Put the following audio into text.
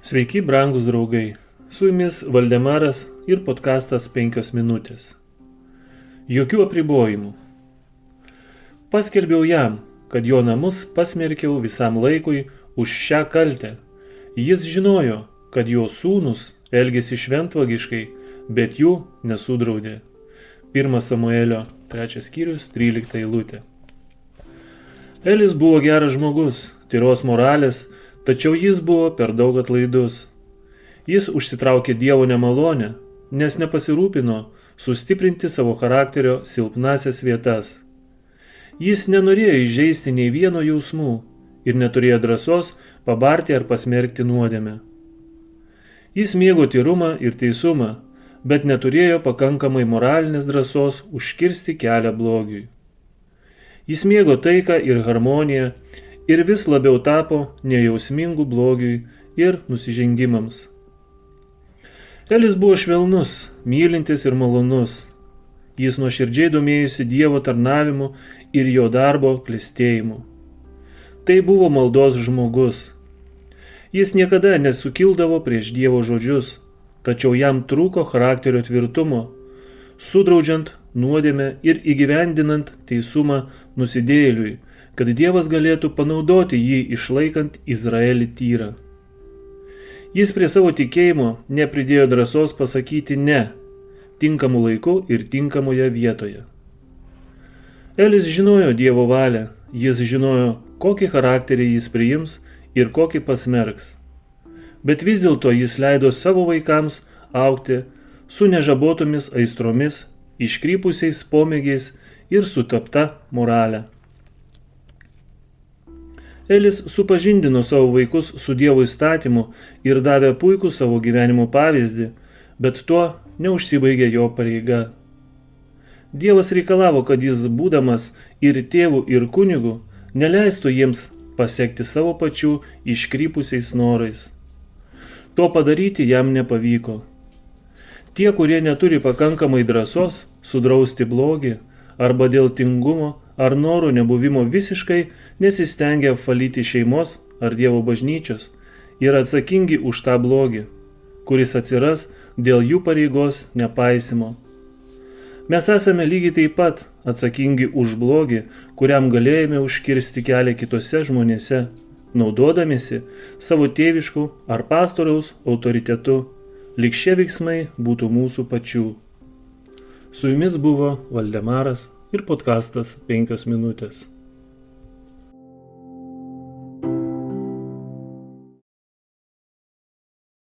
Sveiki, brangūs draugai. Su jumis Valdemaras ir podkastas 5 minutės. Jokių apribojimų. Paskelbiau jam, kad jo namus pasmerkiau visam laikui už šią kaltę. Jis žinojo, kad jo sūnus elgėsi šventvagiškai, bet jų nesudraudė. 1 Samuelio 3 skyrius 13 eilutė. Elis buvo geras žmogus, tyros moralės, tačiau jis buvo per daug atlaidus. Jis užsitraukė Dievo nemalonę, nes nepasirūpino sustiprinti savo charakterio silpnasias vietas. Jis nenorėjo įžeisti nei vieno jausmų ir neturėjo drąsos pabarti ar pasmerkti nuodėmę. Jis mėgo tyrumą ir teisumą, bet neturėjo pakankamai moralinės drąsos užkirsti kelią blogiui. Jis mėgo taiką ir harmoniją ir vis labiau tapo nejausmingų blogiui ir nusižengimams. Elis buvo švelnus, mylintis ir malonus. Jis nuoširdžiai domėjosi Dievo tarnavimu ir jo darbo klestėjimu. Tai buvo maldos žmogus. Jis niekada nesukildavo prieš Dievo žodžius, tačiau jam trūko charakterio tvirtumo, sudraudžiant nuodėmę ir įgyvendinant teisumą nusidėjėliui, kad Dievas galėtų panaudoti jį išlaikant Izraelį tyrą. Jis prie savo tikėjimo nepridėjo drąsos pasakyti ne, tinkamu laiku ir tinkamoje vietoje. Elis žinojo Dievo valią, jis žinojo, kokį charakterį jis priims ir kokį pasmerks. Bet vis dėlto jis leido savo vaikams augti su nežabotomis aistromis, iškrypusiais pomėgiais ir sutapta morale. Elis supažindino savo vaikus su Dievo įstatymu ir davė puikų savo gyvenimo pavyzdį, bet tuo neužsibaigė jo pareiga. Dievas reikalavo, kad jis, būdamas ir tėvu, ir kunigu, neleistų jiems pasiekti savo pačių iškrypusiais norais. To padaryti jam nepavyko. Tie, kurie neturi pakankamai drąsos sudrausti blogį arba dėl tingumo ar noro nebuvimo visiškai nesistengia apvalyti šeimos ar Dievo bažnyčios, yra atsakingi už tą blogį, kuris atsiras dėl jų pareigos nepaisimo. Mes esame lygiai taip pat atsakingi už blogį, kuriam galėjome užkirsti kelią kitose žmonėse, naudodamiesi savo tėviškų ar pastoriaus autoritetu, lyg šie veiksmai būtų mūsų pačių. Su jumis buvo Valdemaras ir podkastas 5 minutės.